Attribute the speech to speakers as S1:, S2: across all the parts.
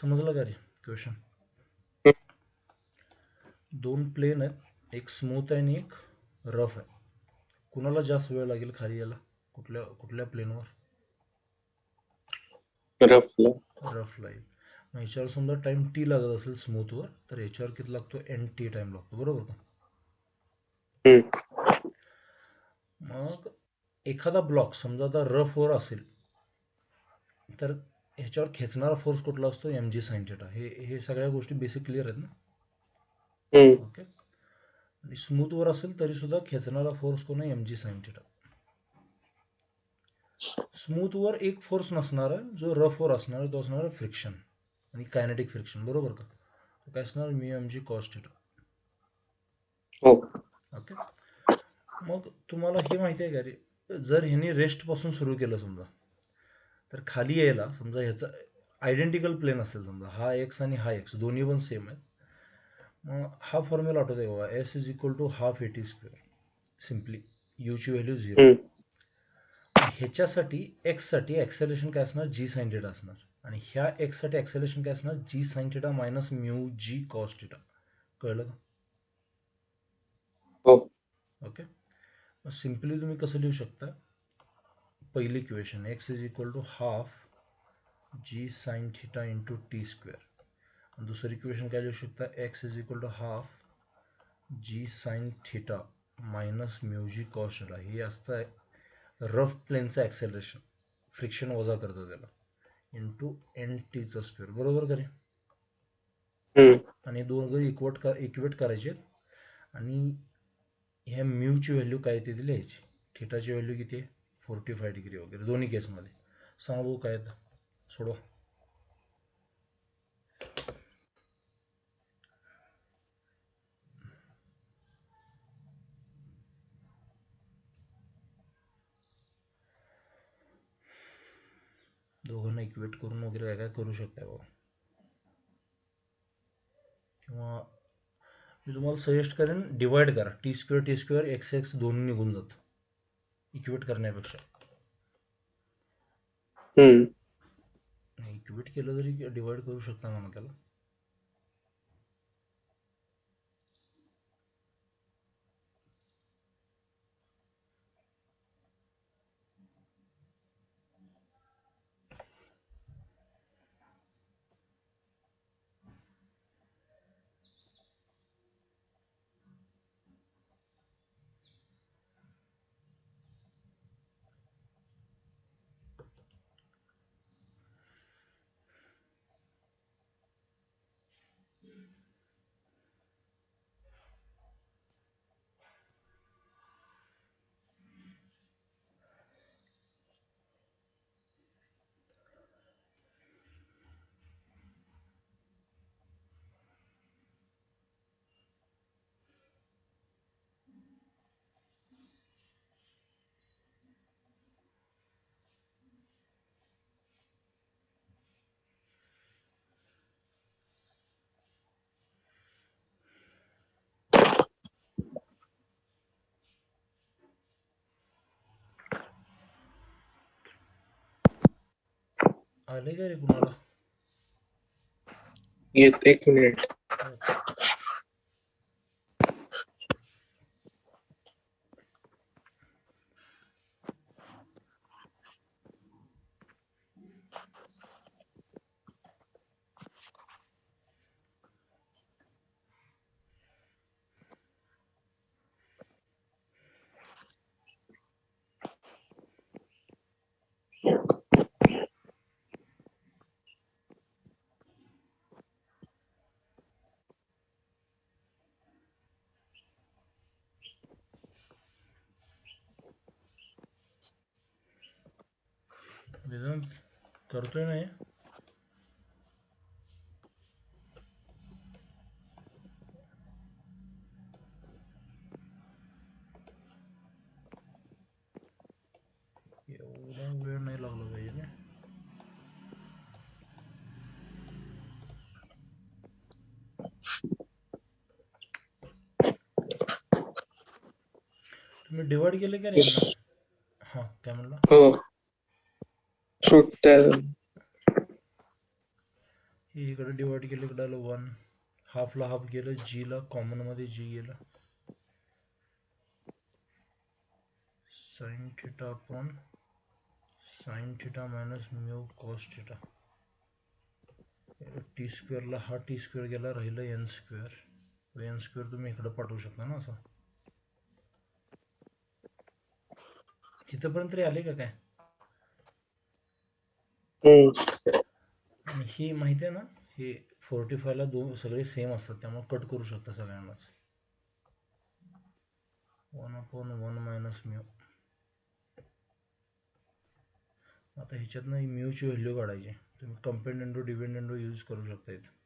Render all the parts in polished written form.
S1: समजलं का रे क्वेश्चन? दोन प्लेन आहेत, एक स्मूथ आहे आणि एक रफ आहे. कुणाला जास्त वेळ लागेल खाली यायला? कुठल्या कुठल्या प्लेनवर?
S2: रफला.
S1: रफला येईल. मग ह्याच्यावर समजा टाइम टी लागत असेल स्मूथवर, तर ह्याच्यावर किती लागतो? एन टी टाइम लागतो, बरोबर का? मग एखादा ब्लॉक समजा आता रफवर असेल तर ह्याच्यावर खेचणारा फोर्स कुठला असतो? M G sine theta. हे सगळ्या गोष्टी बेसिक क्लिअर आहेत ना? ओके. आणि स्मूथवर असेल तरी सुद्धा खेचणारा फोर्स कोण आहे? M G sine theta. स्मूथवर एक फोर्स नसणार आहे, जो रफवर असणार आहे तो असणार आहे फ्रिक्शन आणि कायनेटिक फ्रिक्शन, बरोबर का? तो काय असणार? Mu M G cos theta.
S2: हो.
S1: ओके. मग तुम्हाला हे माहिती आहे का रे, जर ह्याने रेस्ट पासून सुरू केलं समजा, तर खाली यायला समजा ह्याचा आयडेंटिकल प्लेन असेल, समजा हा एक्स आणि हा एक्स दोन्ही पण सेम आहेत, मग हा फॉर्म्युला आठवतोय बघा, S is equal to half A T square. Simply यूची व्हॅल्यू 0. मग ह्याच्यासाठी एक्स साठी ॲक्सेलरेशन काय असणार? जी साइन थिटा असणार. आणि ह्या एक्स साठी ॲक्सेलरेशन काय असणार? जी sine theta minus mu G cos theta. कळलं का?
S2: हो.
S1: ओके. मग सिम्पली तुम्ही कसं लिहू शकता? पहिली equation x is equal to half G sine theta into T square. दुसरी इक्वेशन काय लिहू शकता? X is equal to half G sine theta minus mu G cos theta. हे असतं रफ प्लेनचं ॲक्सेलरेशन, फ्रिक्शन वजा करतं त्याला, इंटू एन टीचं स्क्वेअर, बरोबर का रे? आणि दोघं इक्वेट करायचे आणि ह्या म्यूची व्हॅल्यू काय ते दिली यायची. थिटाची व्हॅल्यू किती आहे? 45 डिग्री वगैरे दोन्ही केसमध्ये. सांगा भाऊ काय येतं? सोडवा. दोघांना इक्वेट करून वगैरे काय काय करू शकता बाबा. किंवा मी तुम्हाला सजेस्ट करेन डिवाइड करा. टी स्क्वेअर एक्स एक्स दोन्ही निघून जातं इक्वेट करण्यापेक्षा. इक्वेट केलं तरी डिवाइड करू शकता म्हणा त्याला. आले का रे कुणाला?
S2: येत 1 मिनिट.
S1: वेदांत करतोय ना हे? एवढा वेळ नाही लागला पाहिजे ना. तुम्ही डिवाइड केले का रे यांना? हा काय म्हणला?
S2: हो. सुट्ट्या.
S1: इकडे डिवाइड केलं, इकडे आलं 1, हाफला हाफ गेलं, जी ला कॉमन मध्ये जी गेलं, sine theta upon sine theta minus mu cos theta. T स्क्वेअरला हा टी स्क्वेअर गेला, राहिलं एन स्क्वेअर. एन स्क्वेअर तुम्ही इकडे पाठवू शकता ना असं. तिथपर्यंत तरी आले का काय? आणि ही माहिती आहे ना, हे 45 ला दोन सगळे सेम असतात, त्यामुळे कट करू शकता सगळ्यांनाच. 1/1 मायनस म्यू. आता ह्याच्यातनं म्यूची व्हॅल्यू काढायची. तुम्ही कंपेंड डिव्हिडंड यूज करू शकता इथे.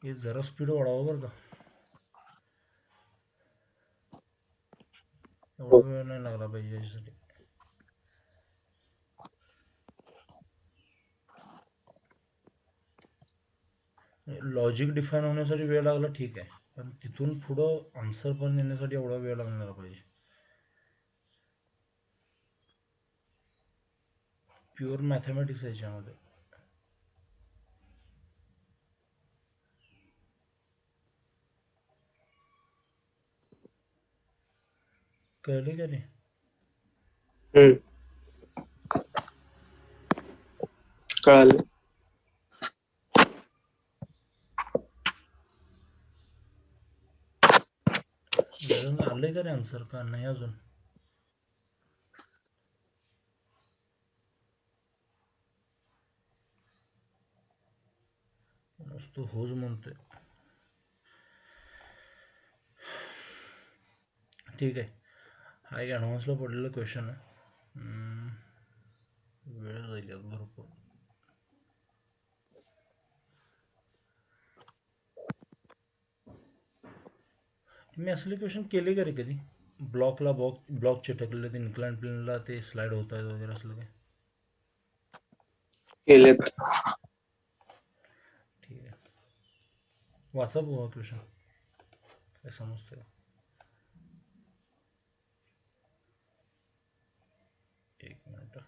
S1: हे जरा स्पीड वाढवा बरं का, एवढा वेळ नाही लागला पाहिजे याच्यासाठी. लॉजिक डिफाईन होण्यासाठी वेळ लागला ठीक आहे, पण तिथून पुढं आन्सर पण येण्यासाठी एवढा वेळ लागणार पाहिजे. प्युअर मॅथमॅटिक्स आहे याच्यामध्ये. कळले का नाही?
S2: कळालं.
S1: आलंय का रे आन्सर का नाही अजून? नुसतं होच म्हणतोय. ठीक आहे, हा एक ॲडव्हान्सला पडलेला क्वेश्चन आहे. वेळ जाईल यात भरपूर. मी असले क्वेश्चन केले का रे कधी? ब्लॉकला ब्लॉक चिटकलेले, ते इन्क्लाइन प्लेनला ते स्लाइड होत आहेत वगैरे असलं काय?
S2: केलेत.
S1: ठीक आहे, वाचा बुवा क्वेश्चन, काय समजतंय. एक मिनिट.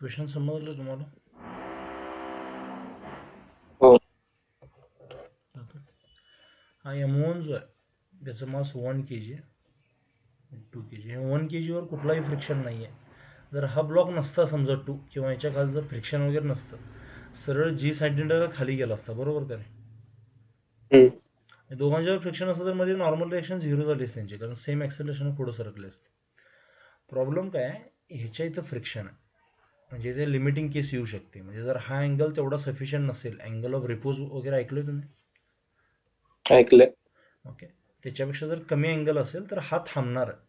S1: क्वेश्चन समजलं तुम्हाला?
S2: हो.
S1: हा M1 जो आहे त्याचं मास 1 kg, 2 kg. 1 kg वर कुठलाही फ्रिक्शन नाही आहे. जर हा ब्लॉक नसता समजा 2 किंवा याच्या खाली जर फ्रिक्शन वगैरे नसतं, सरळ G सेंटीमीटर खाली गेला असता, बरोबर का नाही? दोघांच्यावर फ्रिक्शन असतं तर म्हणजे नॉर्मल रिएक्शन झिरो झाली असते त्यांची, कारण सेम ॲक्सेलरेशन पुढे सरकले असते. प्रॉब्लेम काय आहे, ह्याच्या इथं फ्रिक्शन आहे, म्हणजे ते लिमिटिंग केस येऊ शकते. म्हणजे जर हा अँगल तेवढा सफिशियंट नसेल, अँगल ऑफ रिपोज वगैरे ऐकलं तुम्ही?
S2: ऐकलंय.
S1: ओके, त्याच्यापेक्षा जर कमी अँगल असेल तर हा थांबणार आहे.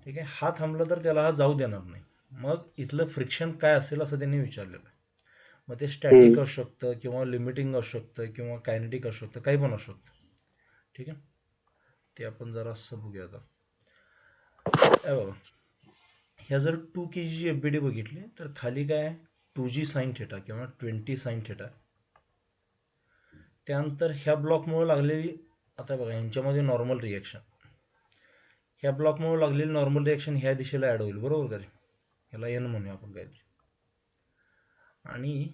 S1: ठीक आहे, हा थांबला तर त्याला हा जाऊ देणार नाही. मग इथलं फ्रिक्शन काय असेल असं त्यांनी विचारलेलं आहे. मग ते स्टॅटिक असू शकतं किंवा लिमिटिंग असू शकतं किंवा कायनेटिक असू शकतं, काही पण असू शकतं. ठीक आहे, ते आपण जरा असं बघूया आता. बघा, ह्या जर 2 kg एफ बी डी बघितली तर खाली काय आहे, 2g साइन थिटा किंवा 20 साइन थिटा. त्यानंतर ह्या ब्लॉकमुळे लागलेली, आता बघा ह्यांच्यामध्ये नॉर्मल रिएक्शन, ह्या ब्लॉकमुळे लागलेली नॉर्मल रिएक्शन ह्या दिशेला ॲड होईल, बरोबर का रे? ह्याला एन म्हणूया आपण काहीतरी. आणि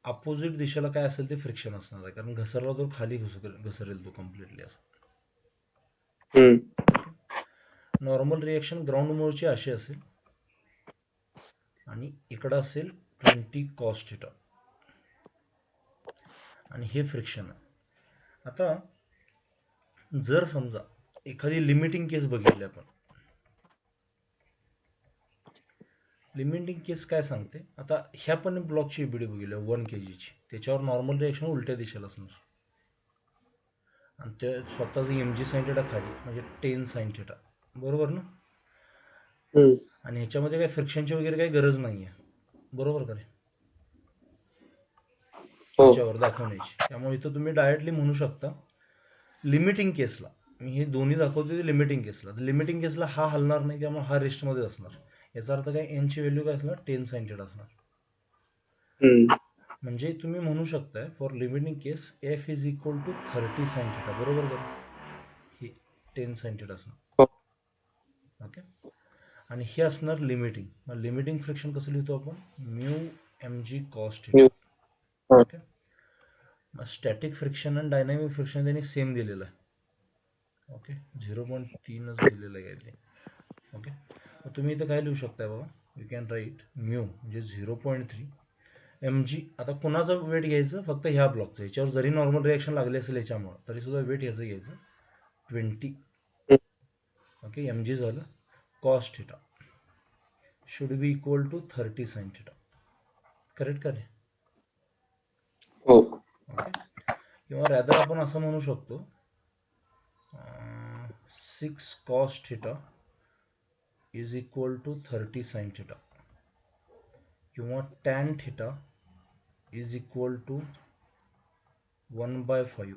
S1: अपोजिट दिशेला काय असेल ते फ्रिक्शन असणार आहे, कारण घसरला तो खाली घसरेल तो कम्प्लिटली असं. नॉर्मल रिएक्शन ग्राउंड मूळची अशी असेल आणि इकडं असेल 20 कॉस थिटा आणि हे फ्रिक्शन आहे. आता जर समजा एखादी लिमिटिंग केस बघितली आपण, लिमिटिंग केस काय सांगते, आता ह्या पण ब्लॉकची एबीडी बघितली 1 kg ची, त्याच्यावर नॉर्मल रिएक्शन उलट्या दिशेला असणार आणि ते स्वतःच एम जी साइन थिटा खाली, म्हणजे 10 साइन थिटा, बरोबर ना? आणि ह्याच्यामध्ये काही फ्रिक्शनची वगैरे काही गरज नाही आहे, बरोबर का रे, ह्याच्यावर दाखवण्याची. त्यामुळे इथं तुम्ही डायरेक्टली म्हणू शकता लिमिटिंग केसला, मी हे दोन्ही दाखवते ते लिमिटिंग केसला, लिमिटिंग केसला हा हलणार नाही, त्यामुळे हा रेस्टमध्ये असणार. याचा अर्थ काय, एनची व्हॅल्यू काय असणार, 10 साइन थिटा असणार. म्हणजे तुम्ही म्हणू शकताय for limiting case F is equal to 30 sine theta, बरोबर का? ही 10 साइन थिटा असणार. ओके, आणि हे असणार लिमिटिंग. मग लिमिटिंग फ्रिक्शन कसं लिहितो आपण, mu M G cos theta. Okay, मग स्टॅटिक फ्रिक्शन आणि डायनामिक फ्रिक्शन त्यांनी सेम दिलेलं आहे. ओके, 0.3च दिलेलं आहे ते. ओके, मग तुम्ही इथं काय लिहू शकताय बाबा, यू कॅन राईट म्यू म्हणजे 0.3 एम जी. आता कुणाचं वेट घ्यायचं, फक्त ह्या ब्लॉकचं, ह्याच्यावर जरी नॉर्मल रिएक्शन लागली असेल याच्यामुळं, तरी सुद्धा वेट ह्याचं घ्यायचं 20. ओके, एम जी झालं. Cos theta should be equal to 30 sine theta. Correct का रे? ओके, किंवा रॅदर आपण असं म्हणू शकतो 6 cos theta is equal to 30 sine theta, किंवा tan theta is equal to 1/5,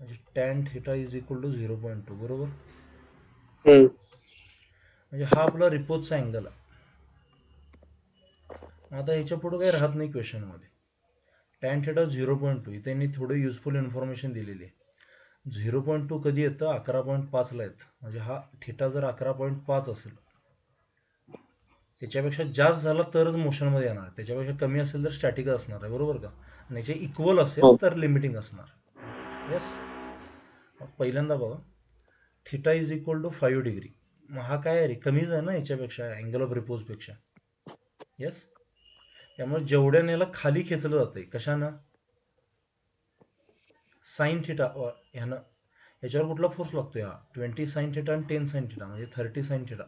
S1: म्हणजे tan theta is equal to 0.2, बरोबर? म्हणजे हा आपला रिपोजचा अँगल आहे. आता ह्याच्या पुढे काही राहत नाही क्वेश्चनमध्ये. टॅन थिटा 0.2, इथे त्यांनी थोडी युजफुल इन्फॉर्मेशन दिलेली आहे. 0.2 कधी येतं, 11.5ला येतं. म्हणजे हा थिटा जर 11.5 असेल, त्याच्यापेक्षा जास्त झाला तरच मोशनमध्ये येणार, त्याच्यापेक्षा कमी असेल तर स्टॅटिक असणार आहे, बरोबर का? आणि याचे इक्वल असेल तर लिमिटिंग असणार. येस, पहिल्यांदा बघा, theta is equal to 5 degree. मग हा काय आहे रे, कमीच आहे ना याच्यापेक्षा, अँगल ऑफ रिपोजपेक्षा. येस, त्यामुळे जेवढ्याने याला खाली खेचलं जातंय, कशानं, साइन थिटा ह्यानं, याच्यावर कुठला फोर्स लागतोय, हा 20 साइन थिटा आणि 10 साइन थिटा म्हणजे 30 साइन थिटा,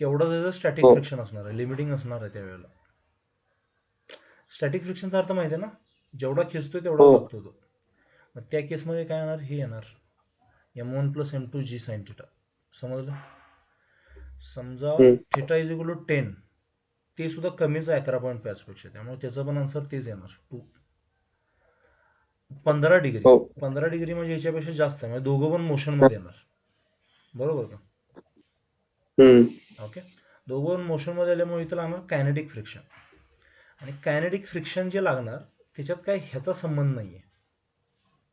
S1: तेवढं त्याचं स्टॅटिक फ्रिक्शन असणार आहे, लिमिटिंग असणार आहे त्यावेळेला. स्टॅटिक फ्रिक्शनचा अर्थ माहिती आहे ना, जेवढा खेचतोय तेवढा लागतो तो. मग त्या केसमध्ये काय येणार, हे येणार m1 plus m2 g sine theta. समजलं? समजा थिटा इज इक्वल टू 10, ते सुद्धा कमीच आहे 11.5 पेक्षा, त्यामुळे त्याचं पण आन्सर तेच येणार 2. 15 डिग्री, 15 डिग्री म्हणजे याच्यापेक्षा जास्त आहे, म्हणजे दोघं पण मोशनमध्ये येणार, बरोबर का? ओके, दोघं पण मोशनमध्ये आल्यामुळे इथं लागणार कायनेटिक फ्रिक्शन. आणि कायनेटिक फ्रिक्शन जे लागणार त्याच्यात काय ह्याचा संबंध नाहीये,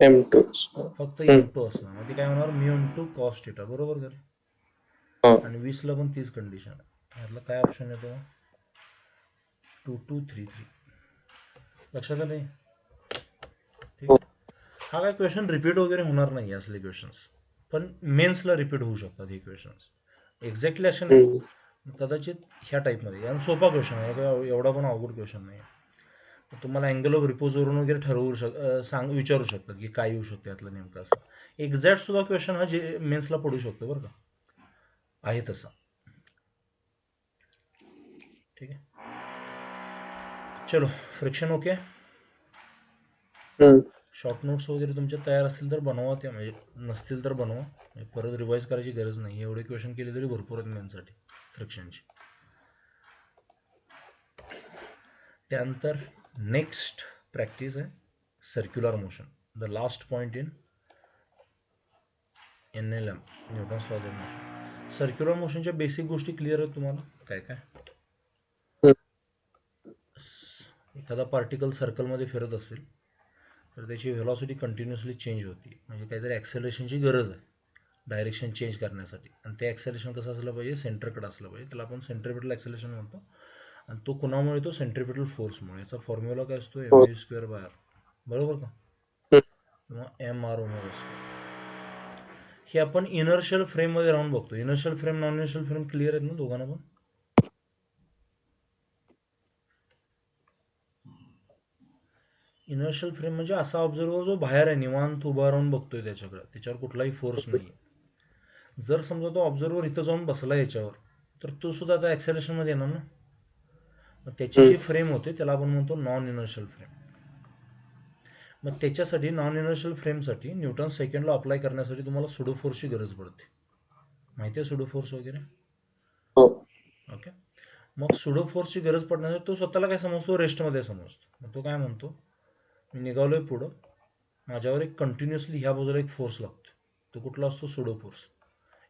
S1: फक्त m2 असणार. म्हणजे काय होणार, म्यू m2 कॉस थिटा, बरोबर का? आणि 20 ला पण तीच कंडिशन आहे. ह्यातला काय ऑप्शन येतो, 2233. लक्षात आलं? ठीक आहे, हा काय क्वेश्चन रिपीट वगैरे होणार नाही असले क्वेश्चन्स, पण मेन्सला रिपीट होऊ शकतात हे क्वेश्चन्स. एक्झॅक्टली असे नाही, कदाचित ह्या टाईपमध्ये. आणि सोपा क्वेश्चन आहे, एवढा पण अवघड क्वेश्चन नाही. तुम्हाला अँगल ऑफ रिपोजवरून वगैरे विचारू शकतात की काय येऊ शकतं यातलं नेमकं. असं एक्झॅक्ट सुद्धा क्वेश्चन हा जे मेन्सला पडू शकतो बरं का, आहे तसा. ठीक आहे, चलो फ्रिक्शन ओके. शॉर्ट नोट्स वगैरे तुमच्या तयार असतील तर बनवा, त्या म्हणजे नसतील तर बनवा, म्हणजे परत रिवाईज करायची गरज नाही. एवढे क्वेश्चन केले तरी भरपूर आहेत मेन्ससाठी फ्रिक्शनचे. त्यानंतर नेक्स्ट प्रॅक्टिस आहे circular motion, the last point in NLM, Newton's laws of motion. Circular मोशनच्या बेसिक गोष्टी क्लिअर आहेत तुम्हाला? काय काय, एखादा पार्टिकल सर्कलमध्ये फिरत असेल तर त्याची व्हेलॉसिटी कंटिन्युअसली चेंज होती, म्हणजे काहीतरी ॲक्सेलरेशनची गरज आहे डायरेक्शन चेंज करण्यासाठी. आणि ते ॲक्सेलरेशन कसं असलं पाहिजे? सेंटरकडे असलं पाहिजे. त्याला आपण सेंट्रिपेटल ॲक्सेलरेशन म्हणतो. आणि तो कुणामुळे? तो सेंट्रिपेटल फोर्समुळे. याचा फॉर्म्युला काय असतो? mv²/r, बरोबर का? किंवा mr ओमेगा स्क्वेअर. हे आपण इनर्शियल फ्रेममध्ये राहून बघतो. Inertial frame, non inertial frame clear आहेत ना दोघांना पण? इनर्शियल फ्रेम म्हणजे असा ऑब्झर्वर जो बाहेर आहे, निवांत उभा राहून बघतोय त्याच्याकडे, त्याच्यावर कुठलाही फोर्स नाही. जर समजा तो ऑब्झर्वर इथं जाऊन बसला याच्यावर, तर तो सुद्धा आता ॲक्सेलरेशनमध्ये येणार ना. मग त्याची जी फ्रेम होते त्याला आपण म्हणतो नॉन इनर्शियल फ्रेम. मग त्याच्यासाठी नॉन इनर्शियल फ्रेमसाठी न्यूटन सेकंड लॉ अप्लाय करण्यासाठी तुम्हाला सुडो फोर्सची गरज पडते. माहिती आहे सुडो फोर्स वगैरे? ओके. मग सुडो फोर्सची गरज पडण्यासाठी तो स्वतःला काय समजतो? रेस्टमध्ये समजतो. मग तो काय म्हणतो? मी निघालोय पुढं, माझ्यावर एक कंटिन्युअसली ह्या बाजूला एक फोर्स लागतो. तो कुठला असतो? Sudo force.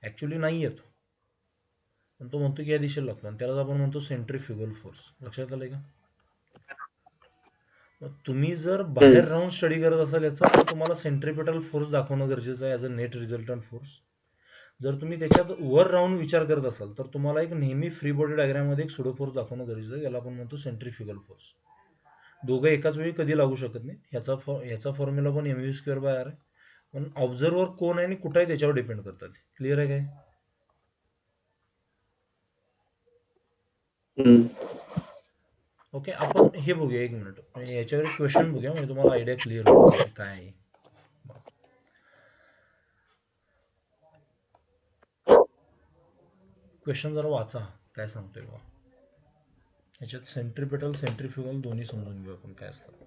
S1: ॲक्च्युली नाही येतो, पण तो म्हणतो की या दिशेला लागतो, आणि त्यालाच आपण म्हणतो सेंट्रीफ्युगल फोर्स. लक्षात आलंय का? मग तुम्ही जर बाहेर राहून स्टडी करत असाल याचा, तर तुम्हाला सेंट्रिपेटल फोर्स दाखवणं गरजेचं आहे as a net resultant force. जर तुम्ही त्याच्यात वर राहून विचार करत असाल तर तुम्हाला एक नेहमी फ्री बॉडी डायग्राममध्ये एक सुडो फोर्स दाखवणं गरजेचं आहे. याला आपण म्हणतो सेंट्रीफ्युगल फोर्स. दोघं एकाच वेळी कधी लागू शकत नाही. ह्याचा फॉर्म्युला पण mv²/r आहे. पण ऑब्झर्वर कोण आहे आणि कुठं आहे त्याच्यावर डिपेंड करतात. क्लिअर आहे काय? ओके. आपण हे बघूया एक मिनिट, याच्यावर एक क्वेश्चन बघूया, म्हणजे तुम्हाला आयडिया क्लिअर होईल की काय आहे. क्वेश्चन जरा वाचा, काय सांगतोय बा. याच्यात सेंट्रिपेटल सेंट्रीफ्युगल दोन्ही समजून घेऊ आपण काय असतं.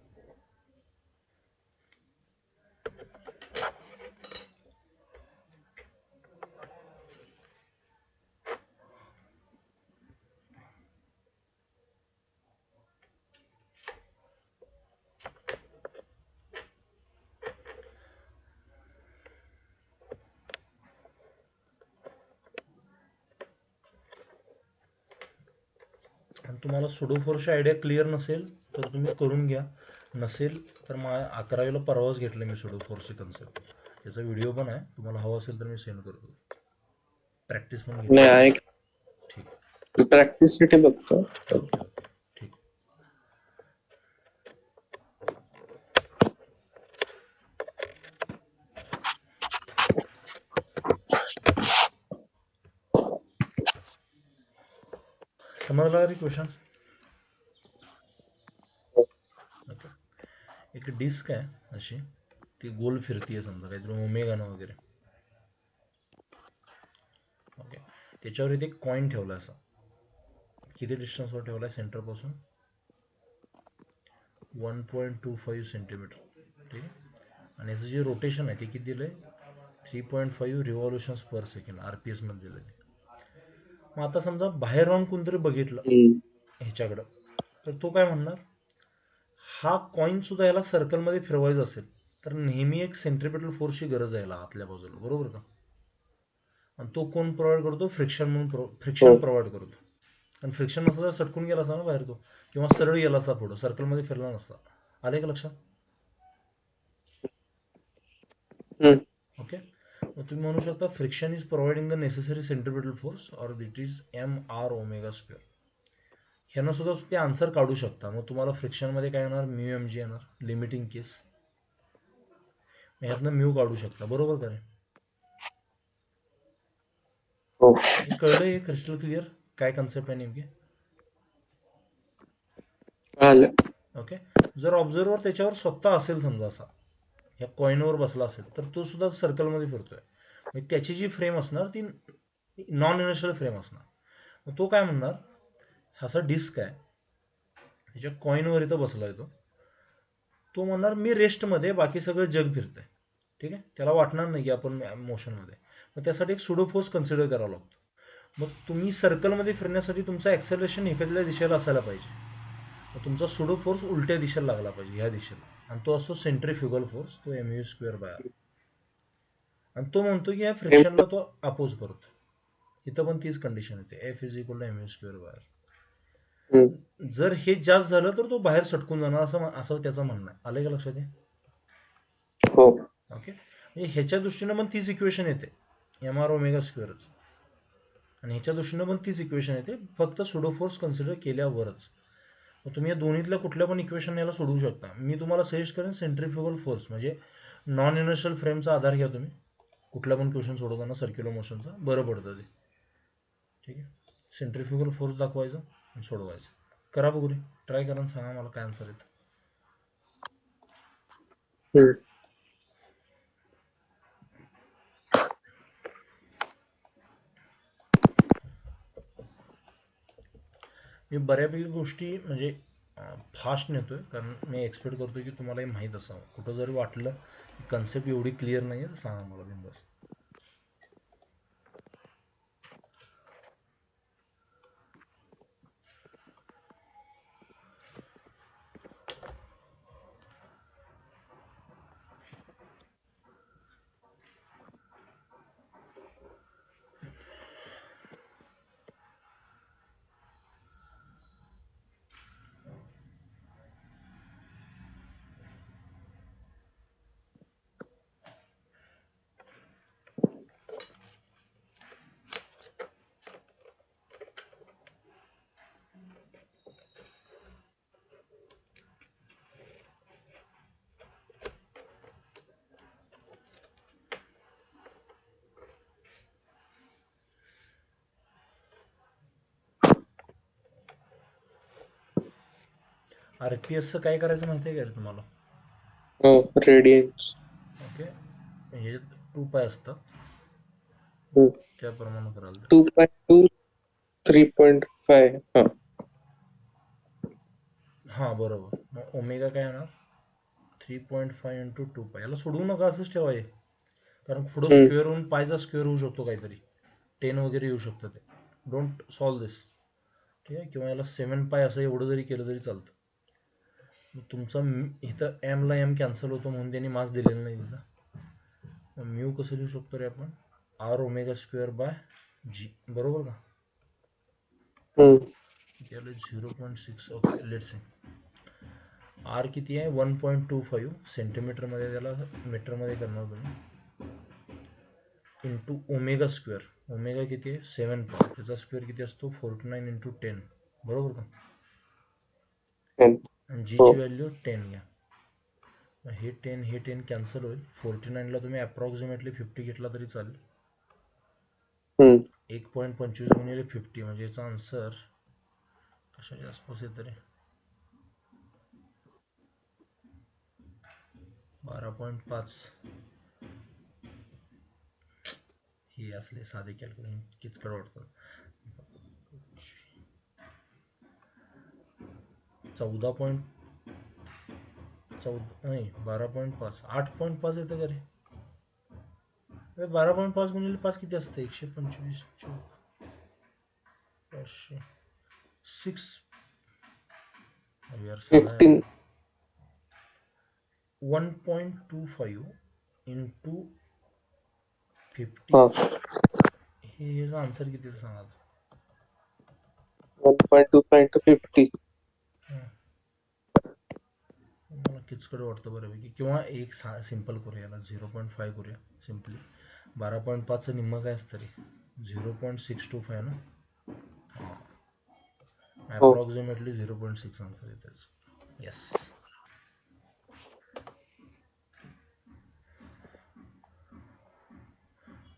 S1: आणि तुम्हाला सुडो फोर्सची आयडिया क्लिअर नसेल तर तुम्ही करून घ्या, नसेल तर मग 11वीला परवाच घेतलं मी सुडो फोर्सची कन्सेप्ट. त्याचा व्हिडिओ पण आहे, तुम्हाला हवा असेल तर मी सेंड करतो. प्रॅक्टिस पण घेतली.
S2: नाही,
S1: ठीक,
S2: प्रॅक्टिससाठी बघतो.
S1: ओके ओके, ठीक. समजला रे क्वेश्चन? ओके. एक डिस्क आहे अशी, ती गोल फिरतीये समजा, काहीतरी ओमेगानं वगैरे. ओके. त्याच्यावर इथे एक कॉइन ठेवला असा, किती डिस्टन्सवर ठेवला आहे सेंटरपासून? 1.25 सेंटीमीटर. ठीक आहे. आणि याचं जे रोटेशन आहे ते किती दिलं आहे? 3.5 रिव्हॉल्युशन्स पर सेकंड, RPS मध्ये दिलं आहे. मग आता समजा बाहेर राहून कोणतरी बघितलं ह्याच्याकडं, तर तो काय म्हणणार? हा कॉइन सुद्धा याला सर्कलमध्ये फिरवायचा असेल तर नेहमी एक सेंट्रिपेटल फोर्सची गरज आहे याला आतल्या बाजूला, बरोबर का? आणि तो कोण प्रोव्हाइड करतो? फ्रिक्शन म्हणून फ्रिक्शन प्रोव्हाइड करतो. आणि फ्रिक्शन नसतं तर सटकून गेला असता ना बाहेर तो, किंवा सरळ गेला असता पुढं, सर्कलमध्ये फिरला नसता. आले का लक्षात? ओके. मग तुम्ही म्हणू शकता friction is providing the necessary centripetal force और it is mr omega square. ह्यानं सुद्धा ते आन्सर काढू शकता. मग तुम्हाला फ्रिक्शनमध्ये काय येणार? μmg येणार, लिमिटिंग केस. ह्यातनं म्यू काढू शकता, बरोबर का रे? कळलं हे क्रिस्टल क्लिअर काय कन्सेप्ट आहे नेमकी?
S2: कळालं.
S1: ओके. जर ऑब्झर्वर त्याच्यावर स्वतः असेल समजा असा या कॉईनवर बसला असेल तर तो सुद्धा सर्कलमध्ये फिरतोय. म्हणजे त्याची जी फ्रेम असणार ती नॉन इनर्शियल फ्रेम असणार. मग तो काय म्हणणार, असा डिस्क आहे त्याच्या कॉईनवर इथं बसलाय तो म्हणणार मी रेस्टमध्ये, बाकी सगळं जग फिरतंय. ठीक आहे, त्याला वाटणार नाही की आपण मोशनमध्ये. मग त्यासाठी एक सुडो फोर्स कन्सिडर करावा लागतो. मग तुम्ही सर्कलमध्ये फिरण्यासाठी तुमचं ॲक्सेलरेशन इकडल्या दिशेला असायला पाहिजे. मग तुमचा सुडो फोर्स उलट्या दिशेला लागला पाहिजे, ह्या दिशेला, आणि तो असतो सेंट्रीफ्युगल फोर्स, तो mu²/r. आणि तो म्हणतो की या फ्रिक्शनला तो अपोज करतो. इथं पण तीच कंडिशन येते, F = mu²/r. जर हे जास्त झालं तर तो बाहेर सटकून जाणार, असं त्याचं म्हणणं आहे. आलं का लक्षात?
S2: हो.
S1: ओके. म्हणजे ह्याच्या दृष्टीनं पण तीच इक्वेशन येते, mr². आणि ह्याच्या दृष्टीनं पण तीच इक्वेशन येते, फक्त सुडो फोर्स कन्सिडर केल्यावरच. मग तुम्ही या दोन्हीतल्या कुठल्या पण इक्वेशन याला सोडवू शकता. मी तुम्हाला सजेस्ट करेन सेंट्रीफ्युगल फोर्स म्हणजे नॉन इनर्शियल फ्रेमचा आधार घ्या तुम्ही कुठला पण क्वेश्चन सोडवताना सर्क्युलर मोशनचा, बरं पडतं ते. ठीक आहे, सेंट्रीफ्युगल फोर्स दाखवायचं आणि सोडवायचं. करा बघू रे, ट्राय करा आणि सांगा मला काय आन्सर येतं. मी बऱ्यापैकी गोष्टी म्हणजे फास्ट नेतोय, कारण मी एक्सपेक्ट करतो की तुम्हाला हे माहीत असावं. कुठं जरी वाटलं की कन्सेप्ट एवढी क्लिअर नाही आहे तर सांगा मला बिंदास. RPSचं काय करायचं माहिती आहे का रे तुम्हाला?
S2: रेडियन्स.
S1: ओके, हे 2π असतं, त्याप्रमाणे करायला.
S2: 2.2 3.5.
S1: हां बरोबर. मग ओमेगा काय येणार, 3.5 × 2π. याला सोडवू नका, असंच ठेवा हे, कारण पुढं स्क्वेअर होऊन पायचा स्क्वेअर होऊ शकतो काहीतरी, 10 वगैरे येऊ शकतं ते. डोंट सॉल्व दिस. ठीक आहे, किंवा याला 7π असं एवढं जरी केलं तरी चालतं. तुमचा इथं एमला एम कॅन्सल होतो म्हणून त्यांनी मास दिलेलं नाही तिथं. म्यू कसं लिहू शकतो रे आपण, r²/g, बरोबर का? याला 0.6. Okay, let's see. आर किती आहे, 1.25 सेंटीमीटरमध्ये, त्याला मीटरमध्ये करणार तुम्ही, इंटू ओमेगा². ओमेगा किती आहे, 7π, त्याचा स्क्वेअर किती असतो, 49 × 10, बरोबर का? आणि जीची व्हॅल्यू 10 घ्या. हे 10 कॅन्सल होईल. 49 ला तुम्ही अप्रॉक्सिमेटली 50 घेतला तरी चालेल. 1.25 गुणिले 50 म्हणजे याचा आन्सर कशाच्या आसपास येतं रे, 12.5. हे असले साधे कॅल्क्युलेशन किचकट वाटतं. 14. नाही 12.5, 8.5 येतं का रे? 12.5 गुणिले 5 किती असतं, 125, 500, 6.
S2: 15.
S1: 1.25 इंटू 50. हे ह्याचा आन्सर किती सांगा.
S2: 1.25 into 50.
S1: मला किचकट वाटतं बऱ्यापैकी. किंवा एक सिंपल करूया, याला 0.5 करूया सिम्पली. 12.5चं निम्मं काय असतं रे, 0.625 ना. अप्रॉक्सिमेटली 0.6 आन्सर येतेच. येस,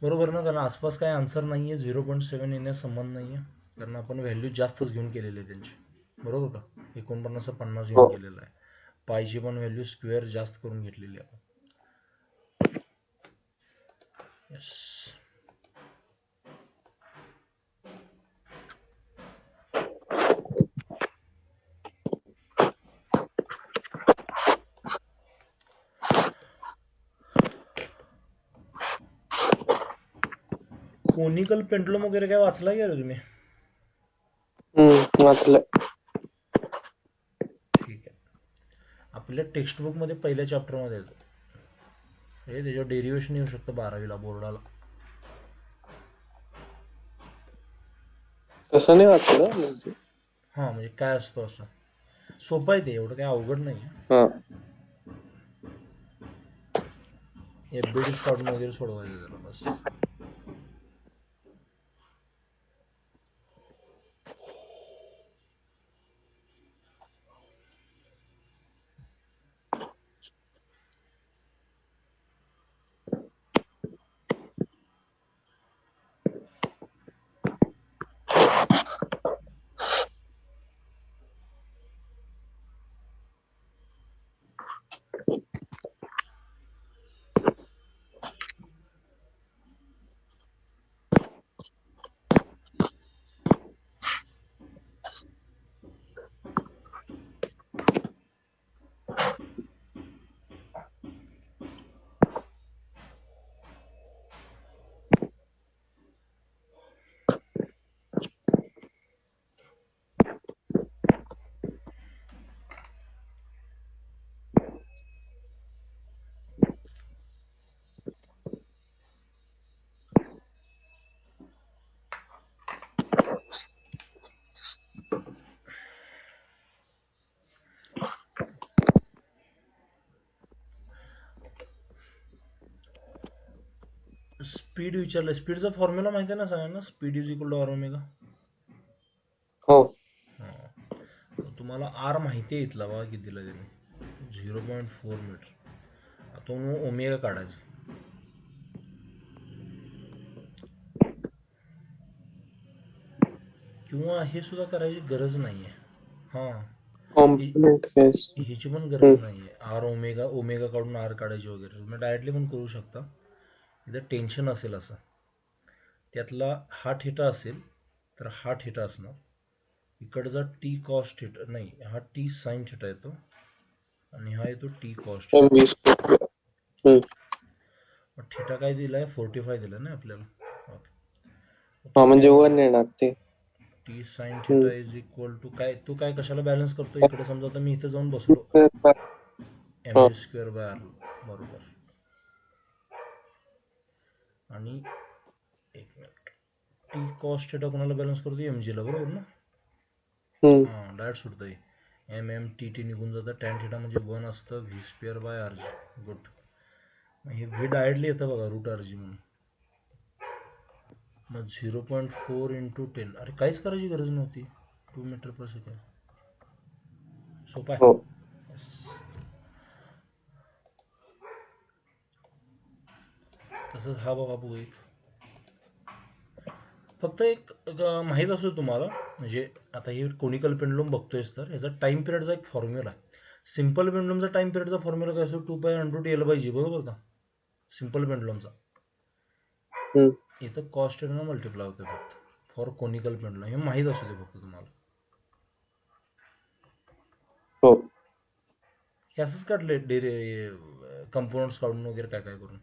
S1: बरोबर ना, कारण आसपास काय आन्सर नाही आहे. 0.7 येण्यास संबंध नाही आहे, कारण आपण व्हॅल्यू जास्तच घेऊन केलेली आहे त्यांची. बरोबर का? 49 50
S2: हो.
S1: येऊन गेलेला आहे. पायची पण व्हॅल्यू स्क्वेअर जास्त करून घेतलेली आहे. येस. कोनिकल पेंडुलम वगैरे काय वाचला का रे तुम्ही?
S2: वाचलं.
S1: ठीक आहे. आपल्या टेक्स्टबुक मध्ये पहिल्या चॅप्टर मध्ये येतो. हे त्याच्यावर डेरिव्हेशन येऊ शकतं 12वीला बोर्डाला.
S2: तसं नाही वाचलं म्हणजे.
S1: हा म्हणजे काय असतं असं. सोपं आहे ते, एवढं काही अवघड नाही.
S2: हा.
S1: एफबीडीज काढून वगैरे सोडवायचं त्याला बस. स्पीड विचारलं. स्पीडचा फॉर्म्युला माहिती आहे ना सगळ्यांना? Speed is equal to R omega.
S2: हो.
S1: तुम्हाला आर माहिती आहे इथला बघा किती दिला त्याने. 0.4 मीटर. आता ओमेगा काढायचं. किंवा हे सुद्धा करायची गरज नाहीये. हा
S2: कॉम्प्लिमेंट केस.
S1: ह्याची पण गरज नाहीये. आर ओमेगा, ओमेगा काढून आर काढायची वगैरे. तुम्ही डायरेक्टली पण करू शकता. इथं टेन्शन असेल असं, त्यातला हा थिटा असेल तर हा थिटा असणार. इकडचा टी कॉस थिटा नाही, हा टी साइन थिटा येतो आणि हा येतो T cos theta.
S2: MV square.
S1: Theta काय दिलाय? 45 दिलाय ना आपल्याला.
S2: हा म्हणजे
S1: ठीक आहे.
S2: 1 येणार ते.
S1: T sine theta is equal to काय, तू काय कशाला बॅलन्स करतो इकडे? समजा आता मी इथं जाऊन बसलो,
S2: हा.
S1: mv square by R. बरोबर. आणि एक मिनिट, टी कॉस थिटा कोणाला बॅलन्स करतो? mg ला, बरोबर ना? हा डायरेक्ट सुटतंय. एम टी टी निघून जातं. टॅन थिटा म्हणजे 1 असतं V square by R G. Good. हे व्ही डायरेक्टली येतं बघा रूट आर जी म्हणून. मग 0.4 इंटू 10. अरे काहीच करायची गरज नव्हती. 2 मीटर पर सेकंड. सोपा आहे.
S2: हो.
S1: तसंच हा बघा बघू एक. फक्त एक माहीत असतो तुम्हाला, म्हणजे आता हे कोनिकल पेंडुलम बघतोयस तर याचा टाइम पिरियडचा एक फॉर्म्युला आहे. सिंपल पेंडुलमचा टाइम पिरियडचा फॉर्म्युला काय असतो? 2π√L/g, बरोबर का? सिंपल पेंडुलमचा. इथं कॉस थिटानं मल्टिप्लाय होते फक्त फॉर कोनिकल पेंडुलम. हे माहीत असू दे फक्त तुम्हाला.
S2: हो.
S1: हे असंच काढले कंपोनंट्स काढून वगैरे काय काय करून.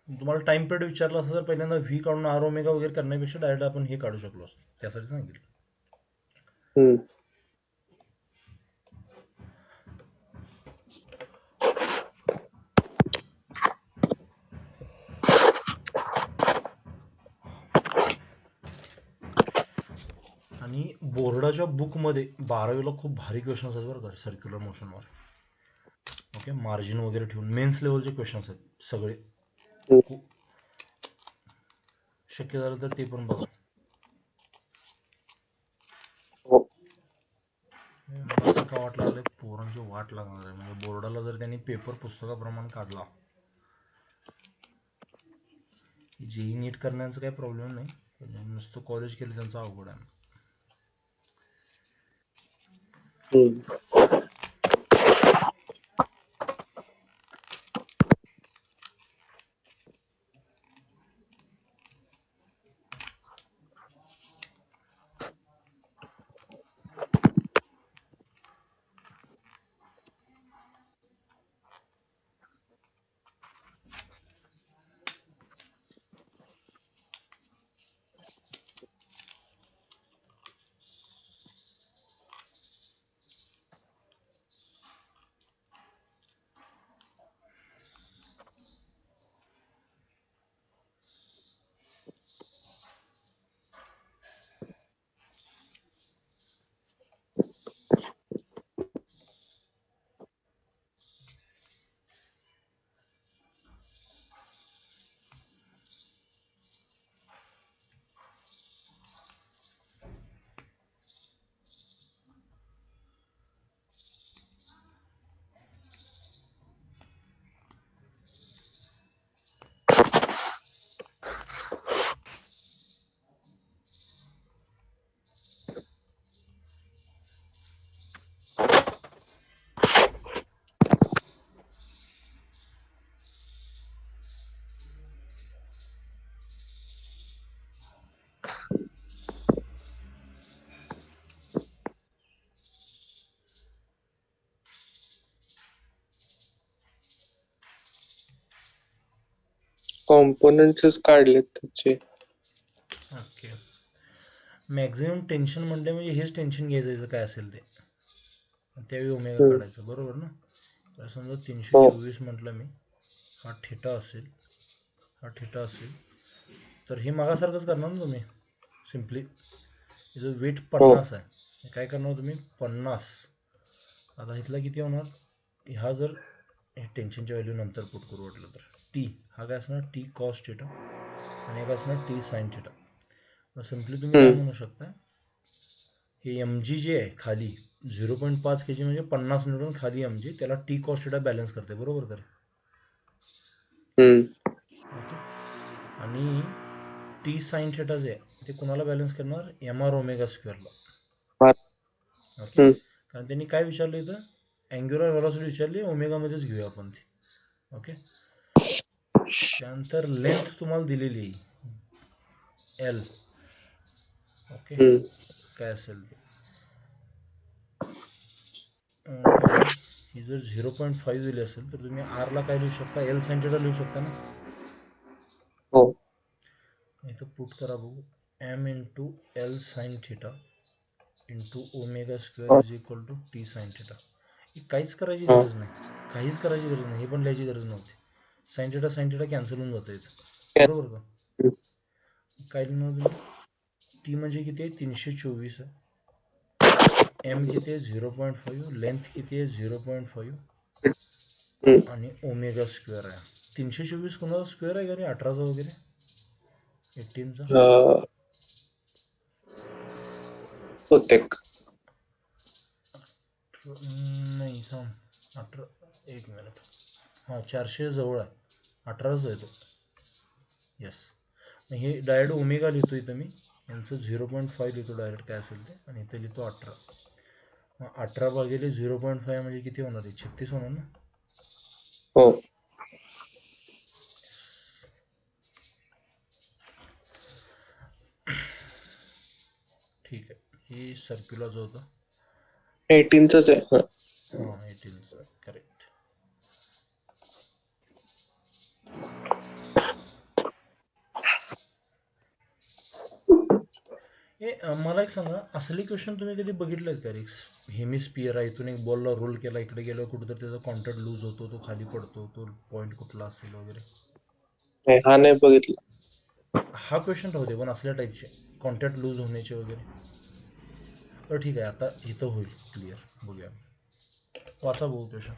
S1: तुम्हाला टाइम पिरियड विचारला असं तर पहिल्यांदा व्ही काढून आर ओमेगा वगैरे करण्यापेक्षा डायरेक्ट आपण हे काढू शकलो असतो. त्यासाठी सांगितलं. आणि बोर्डाच्या बुकमध्ये 12वीला खूप भारी क्वेश्चन्स आहेत बरं का सर्क्युलर मोशनवर. ओके, मार्जिन वगैरे ठेवून मेन्स लेवलचे क्वेश्चन्स आहेत सगळे. शक्य झालं तर ते पण बघा. मला असं का वाटलं लागलं पोरांची वाट लागणार आहे. म्हणजे बोर्डाला जर त्यांनी पेपर पुस्तकाप्रमाणे काढला, जेई नीट करण्याचा काही प्रॉब्लेम नाही, नुसतं कॉलेज केलं त्यांचं अवघड आहे.
S2: कॉम्पोनंट्सच काढलेत त्याचे.
S1: ओके. मॅक्झिमम टेन्शन म्हटलं म्हणजे हेच टेन्शन घ्यायचं काय असेल ते, त्यावेळी ओमेगा काढायचं, बरोबर ना. तर समजा 324 म्हटलं मी, हा थिटा असेल, हा थिटा असेल, तर हे मागासारखंच करणार ना तुम्ही. सिम्पली जो वेट 50 आहे, काय करणार तुम्ही 50. आता इथला किती होणार, ह्या जर टेन्शनच्या व्हॅल्यू नंतर पुट करू वाटलं तर टी हा काय असणार टी कॉस थिटा आणि एक असणार टी साइन थिटा. मग सिम्पली तुम्ही काय म्हणू शकता, हे एम जी जे आहे खाली 0.5 के जी म्हणजे 50 न्यूटन खाली एम जी, त्याला टी कॉस थिटा बॅलन्स करते, बरोबर तर. ओके. आणि टी साइन थिटा जे आहे ते कुणाला बॅलन्स करणार, एम आर ओमेगा स्क्वेअरला. ओके. कारण त्यांनी काय विचारलं इथं, अँग्युलर व्हेलॉसिटी विचारली, ओमेगामध्येच घेऊया आपण ती. ओके. त्यानंतर लेंथ तुम्हाला दिलेली आहे एल. ओके. काय असेल ते ही जर 0.5 दिली असेल तर तुम्ही आरला काय लिहू शकता, एल साइन थिटा लिहू शकता ना. इथं पुट करा बघू, M into L sine theta into omega square is equal to T sine theta. ही काहीच करायची गरज नाही, काहीच करायची गरज नाही, हे पण लिहायची गरज नव्हती. साइन थिटा कॅन्सल होऊन जातं इथं, बरोबर का. काय लिहिणार तुम्ही, टी म्हणजे किती आहे 324 आहे, एम किती आहे 0.5, लेंथ किती आहे 0.5 आणि ओमेगा स्क्वेअर आहे. 324 कोणाचा स्क्वेअर आहे का रे, 18चा वगैरे 18चा
S2: होते.
S1: नाही थांब, 18, एक मिनिट, हां 400 जवळ आहे, 18च आहे तो. येस. हे डायरेक्ट ओमेगा लिहितो इथं मी, यांचं 0.5 लिहितो डायरेक्ट काय असेल ते, आणि इथं लिहितो 18. मग 18 भागिले 0.5 म्हणजे किती होणार आहे, 36 होणार ना.
S2: हो.
S1: ठीक आहे, ही सर्क्युलरचं होतं.
S2: 18च आहे.
S1: हां 18चं करेक्ट. मला एक सांगा, असली क्वेश्चन तुम्ही कधी बघितलेत का रिक्स, हेमिस्पियर आहे, इथून एक बॉलला रोल केला, इकडे गेल्यावर कुठेतरी त्याचा कॉन्टॅक्ट लूज होतो, तो खाली पडतो, तो पॉईंट कुठला असेल वगैरे.
S2: हा नाही बघितला.
S1: हा क्वेश्चन राहू दे, पण असल्या टाईपचे कॉन्टॅक्ट लूज होण्याचे वगैरे. तर ठीक आहे, आता इथं होईल क्लिअर, बघूया. वाचा बघू question.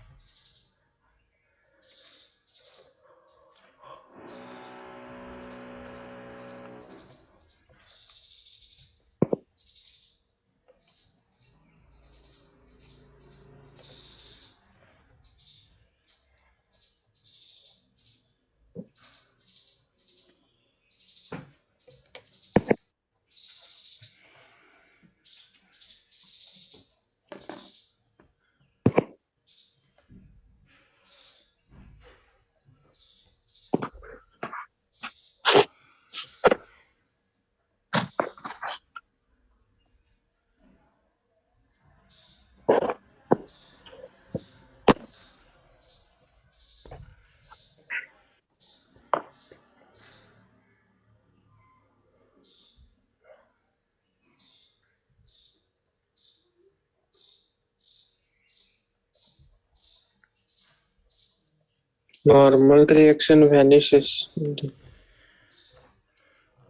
S2: Normal reaction vanishes.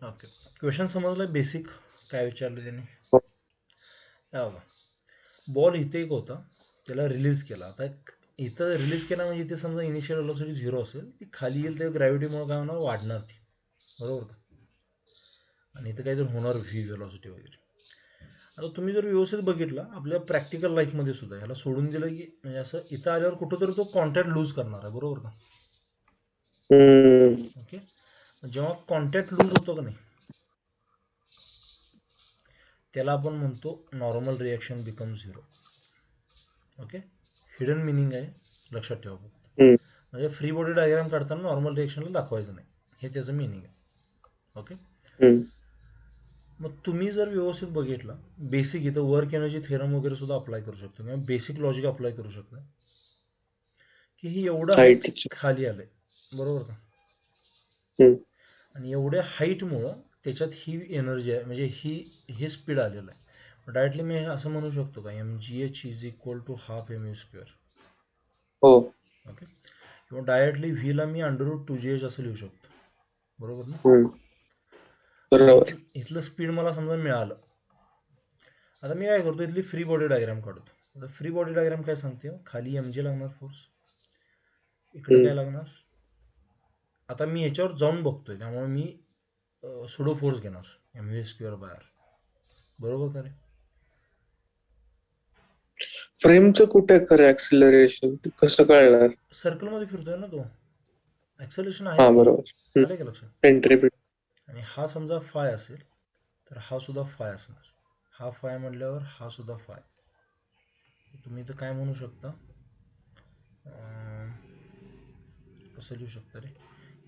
S1: Okay, question समजलं बेसिक काय विचारलं त्याने?
S2: हो.
S1: बॉल इथे एक होता, त्याला रिलीज केला. आता इथं रिलीज केला म्हणजे इथे समजा इनिशियल व्हेलॉसिटी 0 असेल, ती खाली येईल तेव्हा ग्रॅव्हिटीमुळे काय होणार, वाढणार ती, बरोबर का? आणि इथं काहीतरी होणार व्ही व्हेलॉसिटी वगैरे. आता तुम्ही जर व्यवस्थित बघितला आपल्या प्रॅक्टिकल लाईफमध्ये सुद्धा ह्याला सोडून दिलं की म्हणजे असं इथं आल्यावर कुठंतरी तो कॉन्टॅक्ट लूज करणार आहे, बरोबर का? ओके, जेव्हा कॉन्टॅक्ट लूज होतो का नाही त्याला आपण म्हणतो normal reaction become 0. Okay, hidden meaning आहे, लक्षात ठेवा. म्हणजे फ्री बॉडी डायग्राम काढताना नॉर्मल रिॲक्शनला दाखवायचं नाही, हे त्याचं मिनिंग आहे. ओके, मग तुम्ही जर व्यवस्थित बघितला बेसिक इथं वर्क एनर्जी थेरम वगैरे सुद्धा अप्लाय करू शकतो किंवा बेसिक लॉजिक अप्लाय करू शकतो की ही एवढं हाईट खाली आलंय, बरोबर का? आणि एवढ्या हाईटमुळं त्याच्यात ही एनर्जी आहे, म्हणजे ही स्पीड आलेलं आहे. डायरेक्टली मी असं म्हणू शकतो का mgh is equal to half mv².
S2: हो.
S1: ओके, किंवा डायरेक्टली व्ही ला मी √2gh असं लिहू शकतो, बरोबर ना?
S2: बरोबर.
S1: इथलं स्पीड मला समजा मिळालं. आता मी काय करतो, इथली फ्री बॉडी डायग्राम काढतो. आता फ्री बॉडी डायग्राम काय सांगते, खाली mg लागणार फोर्स, इकडे काय लागणार. आता मी याच्यावर जाऊन बघतोय त्यामुळे मी सुडो फोर्स घेणार mv²/r, बरोबर का रे?
S2: फ्रेमचं कुठे खरं ऍक्सिलरेशन कसं कळणार?
S1: सर्कल मध्ये फिरतोय ना तो, ऍक्सेलरेशन आहे
S2: हा,
S1: की.
S2: बरोबर.
S1: आलं का लक्षात? आणि हा समजा फाय असेल तर हा सुद्धा फाय असणार. हा फाय म्हटल्यावर हा सुद्धा फाय. तुम्ही तर काय म्हणू शकता, कसं लिहू शकता रे,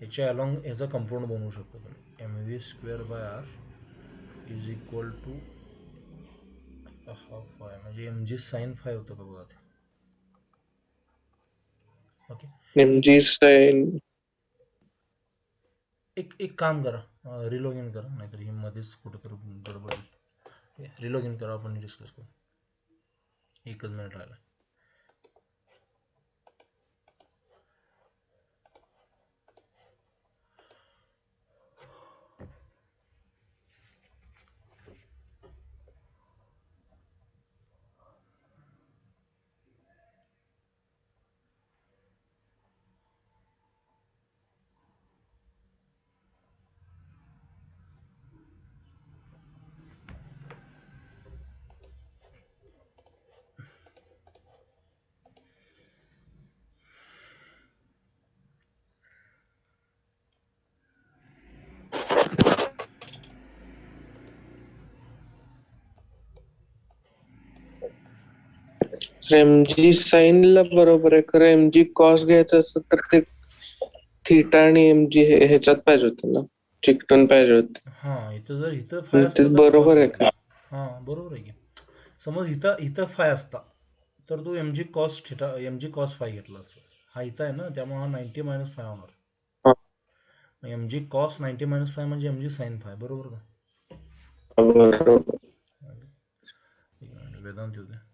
S1: याच्या अलॉंग याचा कंपाऊंड बनवू शकतो तुम्ही, mv²/r is equal to half phi, म्हणजे mg sin फाय होतं का बघा ते. Okay,
S2: mg sin.
S1: एक काम करा, रिलॉग इन करा, नाहीतर ही मध्येच कुठंतरी गडबड. रिलॉग इन करा, आपण डिस्कस करू. एकच मिनिट राहिला.
S2: mg sin ला बरोबर आहे, खरं mg cos घ्यायचं असतं तर ते थीटा आणि mg ह्याच्यात पाहिजे होतं ना, चिकटून पाहिजे होते.
S1: हा, इथं जर इथं फाय
S2: ते
S1: असतं तर
S2: बरोबर
S1: cos
S2: आहे
S1: घेतलं.
S2: का?
S1: हा, बरोबर आहे की. समज इथं फाय असता तर तू mg cos theta mg cos five घेतला असता. हा इथं आहे ना, त्यामुळे हा 90 - फाय होणार.
S2: हा,
S1: mg cos 90 - फाय म्हणजे mg sin फाय, बरोबर का?
S2: बरोबर.
S1: एक मिनिट, वेदांत येऊ दे.